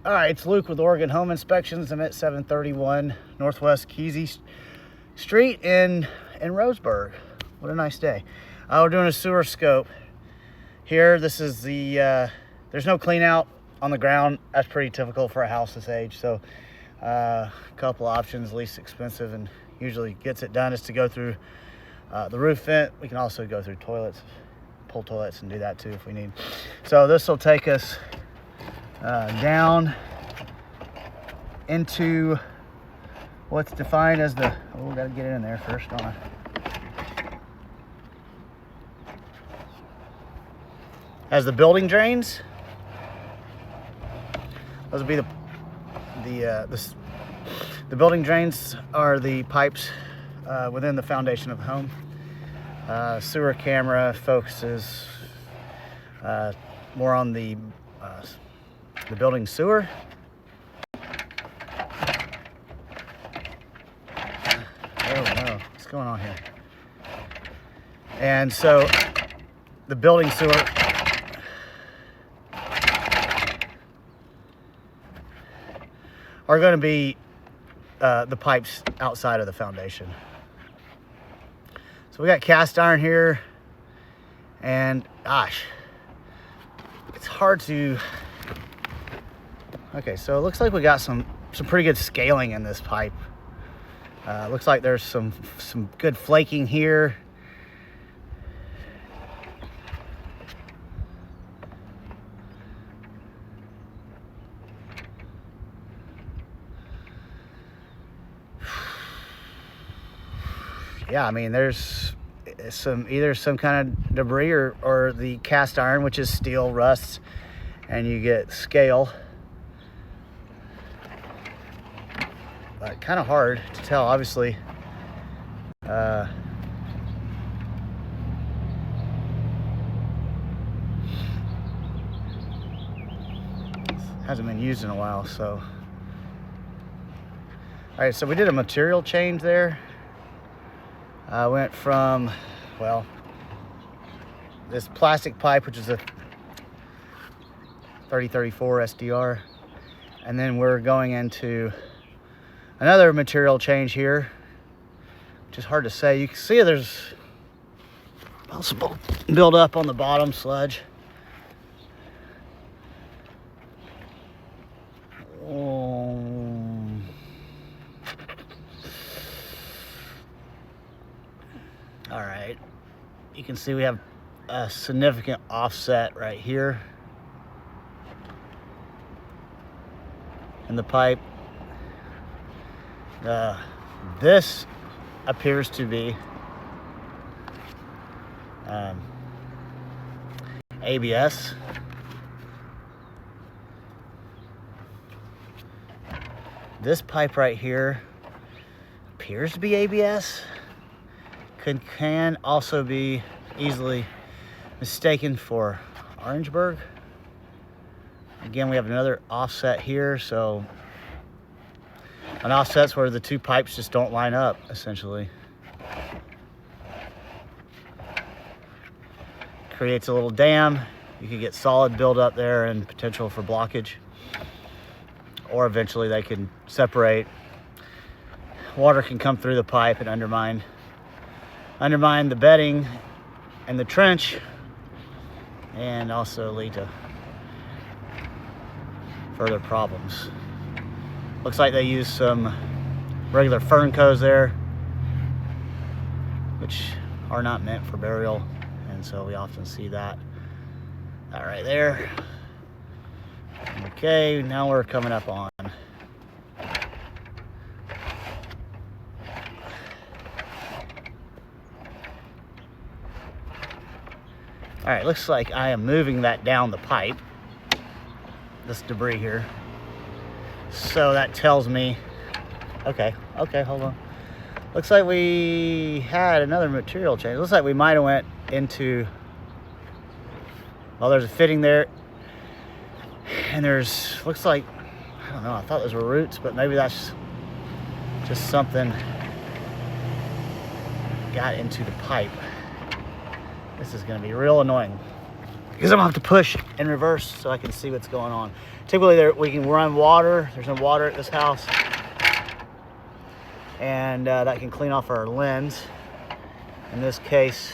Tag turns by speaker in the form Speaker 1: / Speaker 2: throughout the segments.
Speaker 1: All right, it's Luke with Oregon Home Inspections. I'm at 731 Northwest Keasey Street in Roseburg. What a nice day. We're doing a sewer scope here. This is the, there's no clean out on the ground. That's pretty typical for a house this age. So a couple options, least expensive and usually gets it done, is to go through the roof vent. We can also go through toilets, pull toilets, and do that too if we need. So this will take us down into what's defined as the, we gotta get in there first, don't I? As the building drains. Those will be the building drains are the pipes within the foundation of the home. Sewer camera focuses more on the building sewer. Oh no, what's going on here? And so the building sewer are going to be the pipes outside of the foundation. So we got cast iron here, and gosh, it's hard to. Okay, so it looks like we got some pretty good scaling in this pipe. Looks like there's some good flaking here. Yeah, I mean, there's either some kind of debris or the cast iron, which is steel, rusts, and you get scale. But kind of hard to tell, obviously. Hasn't been used in a while, so. All right, so we did a material change there. I went from, well, this plastic pipe, which is a 3034 SDR, and then we're going into another material change here, which is hard to say. You can see there's possible buildup on the bottom, sludge. All right, you can see we have a significant offset right here in the pipe. This appears to be ABS. This pipe right here appears to be ABS. Can also be easily mistaken for Orangeburg. Again, we have another offset here, so an offset's where the two pipes just don't line up, essentially. Creates a little dam. You could get solid buildup there and potential for blockage. Or eventually they can separate. Water can come through the pipe and undermine the bedding and the trench, and also lead to further problems. Looks like they use some regular fern cones there, which are not meant for burial, and so we often see that right there. Okay, now we're coming up on all right, looks like I am moving that down the pipe, this debris here. So that tells me, okay, hold on. Looks like we had another material change. Looks like we might have went into, well, there's a fitting there. And there's, looks like, I don't know, I thought those were roots, but maybe that's just something got into the pipe. This is going to be real annoying. because I'm gonna have to push in reverse so I can see what's going on. Typically there we can run water. There's no water at this house. And that can clean off our lens. In this case,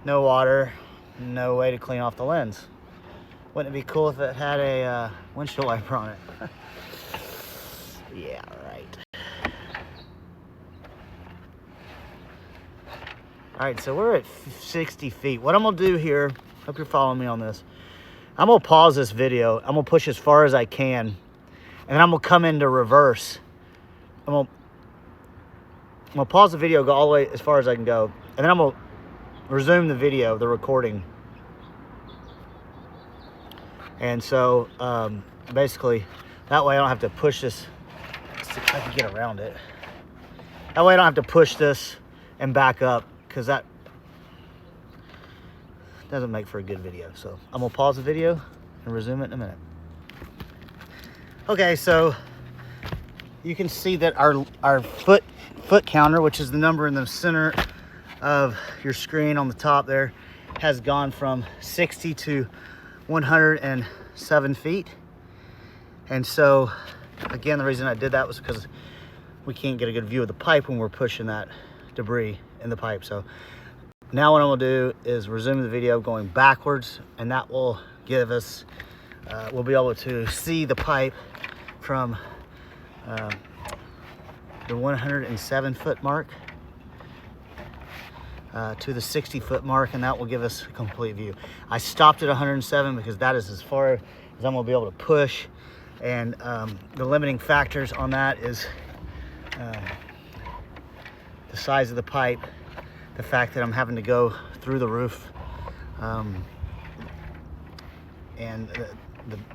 Speaker 1: no water, no way to clean off the lens. Wouldn't it be cool if it had a windshield wiper on it? Yeah, right. All right, so we're at 60 feet. What I'm gonna do here, hope you're following me on this. I'm gonna pause this video. I'm gonna push as far as I can, and then I'm gonna come into reverse. I'm gonna pause the video, go all the way as far as I can go, and then I'm gonna resume the video, the recording. And so basically, that way I don't have to push this. Let's see if I can get around it. That way I don't have to push this and back up, because that doesn't make for a good video. So I'm gonna pause the video and resume it in a minute. Okay, so you can see that our foot counter, which is the number in the center of your screen on the top there, has gone from 60 to 107 feet. And so again, the reason I did that was because we can't get a good view of the pipe when we're pushing that debris in the pipe. So now what I'm gonna do is resume the video going backwards, and that will give us, we'll be able to see the pipe from the 107 foot mark to the 60 foot mark, and that will give us a complete view. I stopped at 107 because that is as far as I'm gonna be able to push, and the limiting factors on that is the size of the pipe, the fact that I'm having to go through the roof, and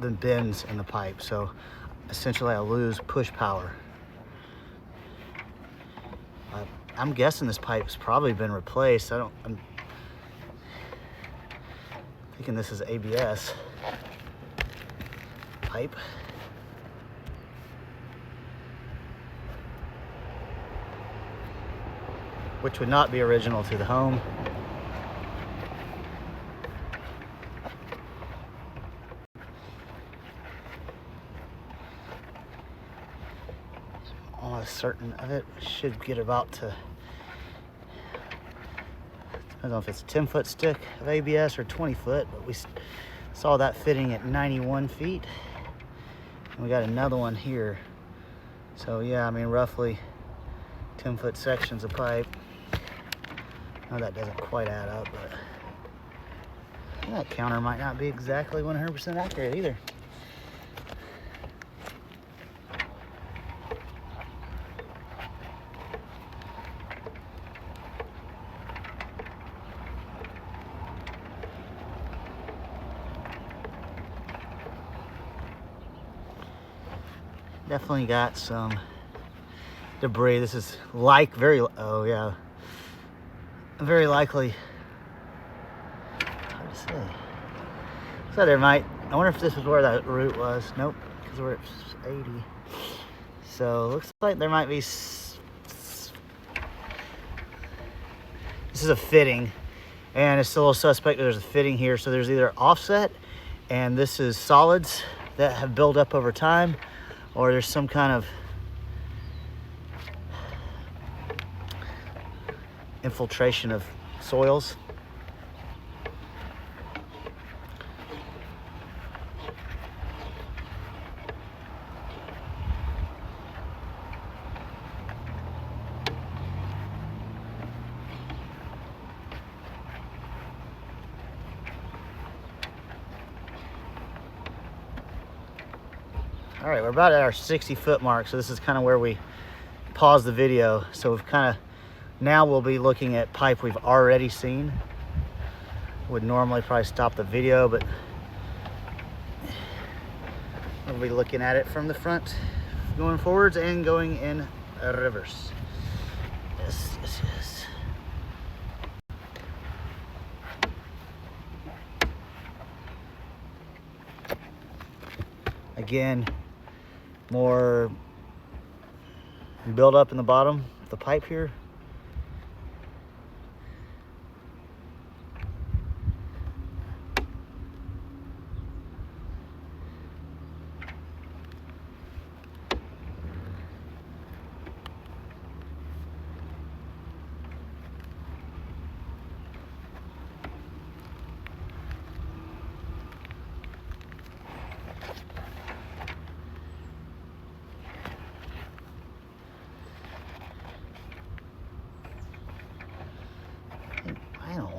Speaker 1: the bends in the pipe. So essentially I lose push power. I'm guessing this pipe's probably been replaced. I'm thinking this is ABS pipe. Which would not be original to the home. Almost certain of it. Should get about to, I don't know if it's a 10-foot stick of ABS or 20 foot, but we saw that fitting at 91 feet. And we got another one here. So yeah, I mean, roughly 10-foot sections of pipe. No, that doesn't quite add up, but that counter might not be exactly 100% accurate either. Definitely got some debris. This is like very likely, hard to say. So there might, I wonder if this is where that root was. Nope, because we're at 80. So looks like there might be, this is a fitting, and it's a little suspect that there's a fitting here. So there's either offset, and this is solids that have built up over time, or there's some kind of infiltration of soils. All right, we're about at our 60 foot mark, so this is kind of where we pause the video. So we've kind of, now we'll be looking at pipe we've already seen. Would normally probably stop the video, but we'll be looking at it from the front, going forwards and going in reverse. Yes, yes, yes. Again, more build up in the bottom of the pipe here.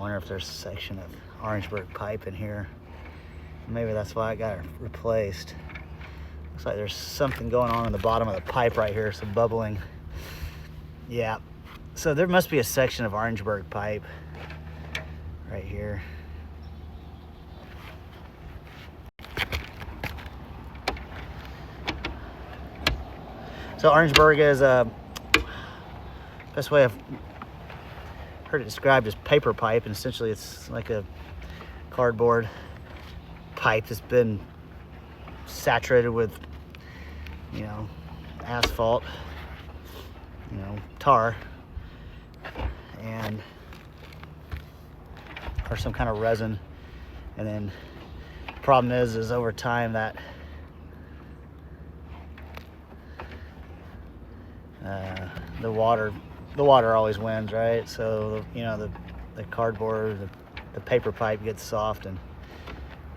Speaker 1: wonder if there's a section of Orangeburg pipe in here. Maybe that's why I got it replaced. Looks like there's something going on in the bottom of the pipe right here, some bubbling. Yeah, so there must be a section of Orangeburg pipe right here. So Orangeburg is best way I've heard it described as paper pipe, and essentially it's like a cardboard pipe that's been saturated with, you know, asphalt, you know, tar, and or some kind of resin. And then the problem is over time that the water always wins, right? So, you know, the cardboard, the paper pipe gets soft, and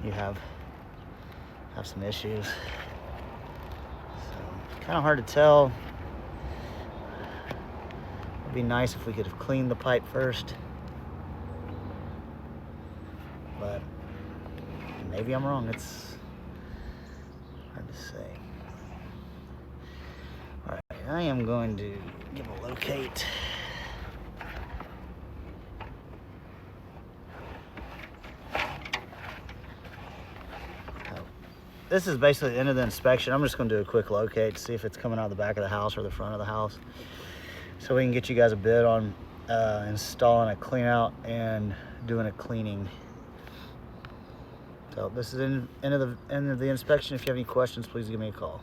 Speaker 1: you have some issues. So, kind of hard to tell. It'd be nice if we could have cleaned the pipe first, but maybe I'm wrong. It's hard to say. All right, I am going to give a locate. This is basically the end of the inspection. I'm just going to do a quick locate to see if it's coming out of the back of the house or the front of the house, so we can get you guys a bid on installing a clean out and doing a cleaning. So this is the end of the inspection. If you have any questions, please give me a call.